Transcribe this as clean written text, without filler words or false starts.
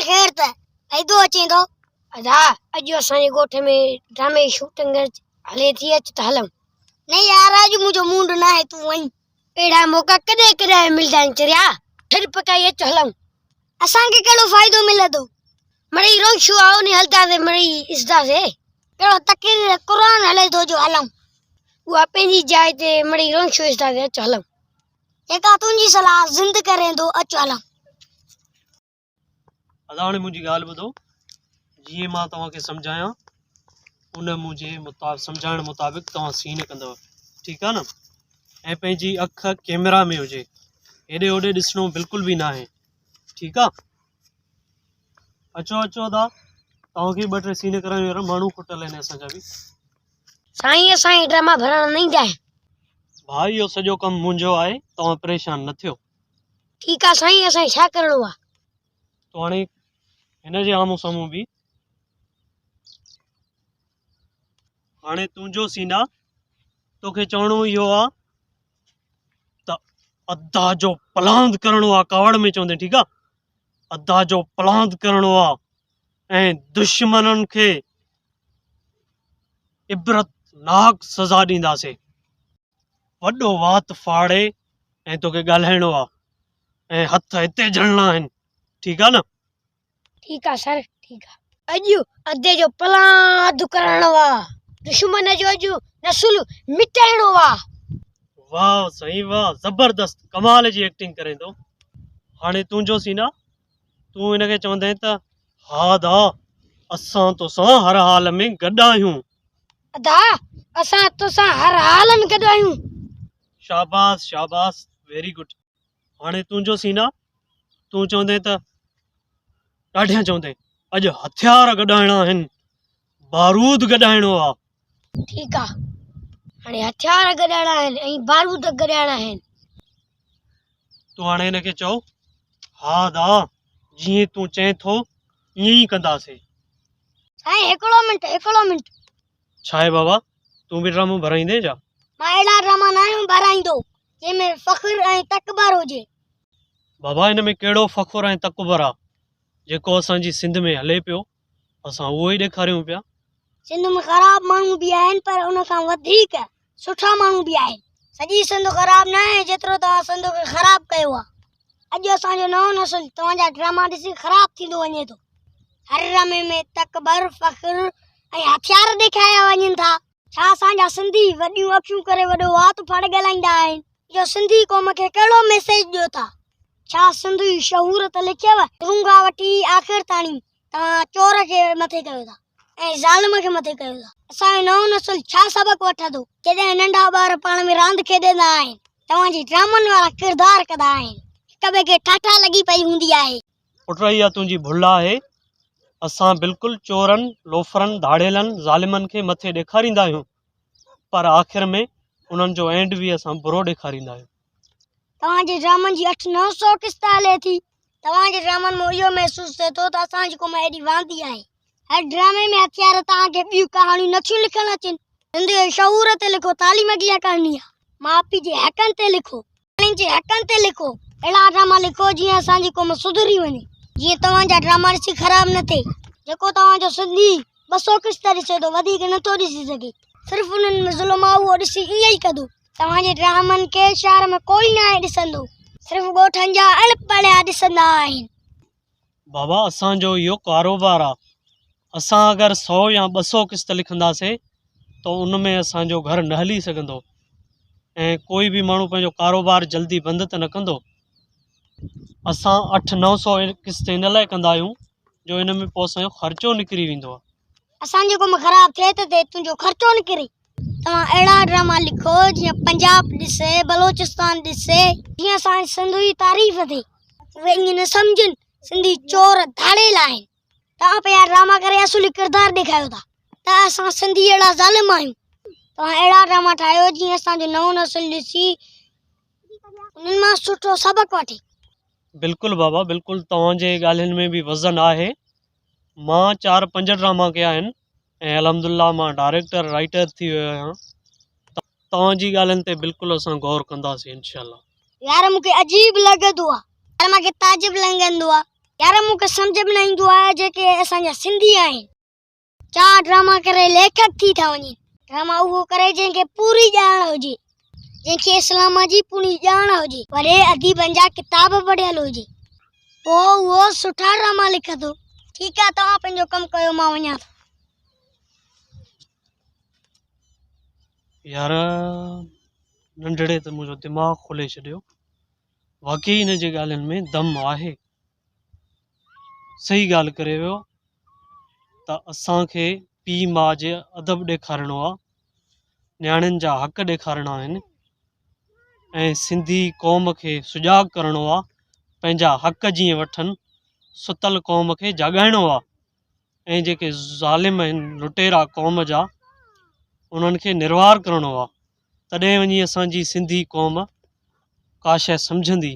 ख़ैर त ऐदो अचे थो अदा अॼु असांजे ॻोठ में ड्रामे शूटिंग हले थी अच त हलूं नहीं यार अॼु मुंहिंजो मूड न आहे तूं वहीं अहिड़ा मौक़ा कॾहिं कॾहिं मिलंदा आहिनि चरिया ठर पकाई अच हलूं असांखे कहिड़ो फ़ाइदो मिले थो मड़ी रोज़ शो आओ ने हलंदासीं मड़ी ॾिसंदासीं कहिड़ो तक़रीर क़ुर हले थो जो हलूं उहा पंहिंजी जाइ ते मड़ी रोज़ शो ॾिसंदासीं अच हलूं जेका तुंहिंजी सलाह ज़िंद करे थो अच हलूं अदा हाणे मुंहिंजी ॻाल्हि ॿुधो जीअं मां तव्हांखे सम्झायां उन मुंहिंजे सम्झाइण मुताबिक़ तव्हां सीन कंदव ठीकु आहे न ऐं पंहिंजी अख कैमरा में हुजे हेॾे होॾे ॾिसणो बिल्कुलु बि न आहे ठीकु आहे अचो अचो अदा तव्हांखे ॿ टे सीन कराइण वारा माण्हू खुटल आहिनि असांजा बि साईं असांखे ड्रामा भरण न ईंदा आहिनि भाई इहो सॼो कमु मुंहिंजो आहे तव्हां परेशान न थियो ठीकु आहे साईं असांखे छा करिणो आहे तो हाणे हिन जे आम्हूं साम्हूं बि हाणे तुंहिंजो सीन आहे तोखे चवणो इहो आहे त अदा जो पलांद करिणो आहे कावड़ में चवंदे ठीकु आहे अदा जो पलांद करिणो आहे ऐं दुश्मननि खे इबरतनाक सज़ा ॾींदासीं वॾो वात फाड़े ऐं तोखे ॻाल्हाइणो आहे ऐं हथ हिते जड़ना आहिनि ठीकु आहे न ठीकु आहे सर ठीकु आहे अॼु अदे जो पलांद करिणो आहे दुश्मन जो अॼु नसुल मिटाइणो आहे वाह साईं वाह ज़बरदस्त कमाल जी एक्टिंग करे थो हाणे तुंहिंजो सीन आहे तूं हिनखे चवंदे त हा दा असां तोसां हर हाल में गॾु आहियूं अदा असां तोसां हर हाल में गॾु आहियूं शाबाश शाबाश वेरी गुड हाणे तुंहिंजो सीन आहे तूं चवंदे त ॾाढियां चवंदे अॼु हथियार गॾाइणा आहिनि बारूद गॾाइणो आहे ठीकु आहे हाणे हथियार गॾाइणा आहिनि ऐं बारूद गॾाइणा आहिनि तूं हाणे हिनखे चओ हा दा जीअं तूं चए थो ईअं ई कंदासीं साईं हिकिड़ो मिंट छा आहे बाबा तूं बि ड्रामो भराईंदे छा मां अहिड़ा ड्रामा न आहियूं भराईंदो जंहिंमें फ़ख्र ऐं तकबर हुजे बाबा हिन में कहिड़ो फ़ख्र ऐं तकबर आहे जेको असांजी सिंध में हले पियो असां उहो ई ॾेखारियूं पिया सिंध में ख़राब माण्हू बि आहिनि पर उन खां वधीक सुठा माण्हू बि आहिनि सॼी सिंध ख़राब न आहे जेतिरो तव्हां सिंध खे ख़राब कयो आहे अॼु असांजो नओं नसुल तव्हांजा ड्रामा ॾिसी ख़राब थींदो वञे थो हर ड्रामे में तकबर फ़ख्र ऐं हथियार ॾेखारिया वञनि था छा असांजा सिंधी वॾियूं अखियूं करे वॾो वात फाड़े ॻाल्हाईंदा आहिनि इहो सिंधी क़ौम खे कहिड़ो मैसेज ॾियो था छा सिंधी शहूर त लिखियव रुंगा वठी आख़िर ताणी तव्हां चोर खे मथे कयो था ऐं ज़ालिम खे मथे कयो था असांजो नओं नसुल छा सबक़ वठंदो जॾहिं नंढा ॿार पाण में रांदि खेॾंदा आहिनि तव्हांजी ड्रामनि वारा किरदार कंदा आहिनि हिक ॿिए खे ठाठा लॻी पई हूंदी आहे पुट इहा तुंहिंजी भुल आहे असां बिल्कुलु चोरनि लोफरनि धाड़ेलनि ज़ालिमनि खे मथे ॾेखारींदा आहियूं पर आख़िर में उन्हनि जो एंड बि असां बुरो ॾेखारींदा आहियूं तव्हांजे ड्रामनि जी 800-900 किस्त हले थी तव्हांजे ड्रामनि में इहो महसूसु थिए थो त असांजी क़ौम एॾी वांदी आहे हर ड्रामे में हथियार तव्हांखे ॿियूं कहाणियूं नथियूं लिखणु अचनि सिंधी जे शहूर ते लिखो तालीम अॻियां करणी आहे माउ पीउ जे हक़नि ते लिखो ॿारनि जे हक़नि ते लिखो अहिड़ा ड्रामा लिखो जीअं असांजी क़ौम सुधरी वञे जीअं तव्हांजा ड्रामा ॾिसी ख़राब न थिए जेको तव्हांजो सिंधी 200 किस्त ॾिसे थो वधीक नथो ॾिसी सघे सिर्फ़ु उन्हनि में ज़ुल्म आहे उहो ॾिसी ईअं ई कंदो तव्हांजे ड्रामनि खे शहर में कोई न आहे ॾिसंदो सिर्फ़ु ॻोठनि जा अणपढ़िया ॾिसंदा आहिनि बाबा असांजो इहो कारोबार आहे असां अगरि 100 या 200 किस्त लिखंदासीं त उन में असांजो घर न हली सघंदो ऐं कोई बि माण्हू पंहिंजो कारोबार जल्दी बंदि त न कंदो असां 800-900 किस्त इन लाइ कंदा आहियूं जो इन में पोइ असांजो ख़र्चो निकिरी वेंदो आहे असांजी क़ौम ख़राब थिए त थिए तुंहिंजो ख़र्चो निकिरे तव्हां अहिड़ा ड्रामा लिखो जीअं पंजाब ॾिसे बलोचिस्तान ॾिसे जीअं असांजी सिंध जी तारीफ़ थिए उहे ईअं न सम्झनि सिंधी चोर धाड़ेल आहिनि तव्हां पंहिंजा ड्रामा करे असुली किरदार ॾेखारियो था त असां सिंधी अहिड़ा ज़ालिम आहियूं तव्हां अहिड़ा ड्रामा ठाहियो जीअं असांजो नओं नसुल ॾिसी उन्हनि मां सुठो सबक़ वठे बिल्कुलु बाबा बिल्कुलु तव्हांजे ॻाल्हियुनि में बि वज़न आहे मां 4-5 ड्रामा कया आहिनि ऐं अलहमदुलिल्लाह मां डायरेक्टर राइटर थी वियो आहियां तव्हांजी ॻाल्हियुनि ते बिल्कुलु असां गौर कंदासीं इंशाअल्लाह यार मूंखे अजीब लॻंदो आहे यार मूंखे ताजिब लॻंदो आहे यार मूंखे सम्झ में न ईंदो आहे जेके असांजा सिंधी आहिनि 4 ड्रामा करे लेखक थी था वञनि। ड्रामा उहो करे जंहिंखे पूरी ॼाण हुजे, जंहिंखे इस्लाम जी पूरी ॼाण हुजे, वॾे अदीबनि जा किताब पढ़ियल हुजे, पोइ उहो सुठा ड्रामा लिखंदो। ठीकु आहे, तव्हां पंहिंजो कमु कयो, मां वञां थो। यार नंढड़े त मुंहिंजो दिमाग़ु खोले छॾियो। वाकई हिन जे ॻाल्हियुनि में दम आहे। सही ॻाल्हि करे वियो त असांखे पीउ माउ जे अदब ॾेखारिणो आहे, नियाणियुनि जा हक़ ॾेखारिणा आहिनि ऐं सिंधी क़ौम खे सुजाॻ करिणो आहे, पंहिंजा हक़ जीअं वठनि, सुतल क़ौम खे जाॻाइणो आहे ऐं जेके ज़ालिम आहिनि लुटेरा क़ौम जा उन्हनि खे निर्वार करिणो आहे। तॾहिं वञी असांजी सिंधी क़ौम का शइ सम्झंदी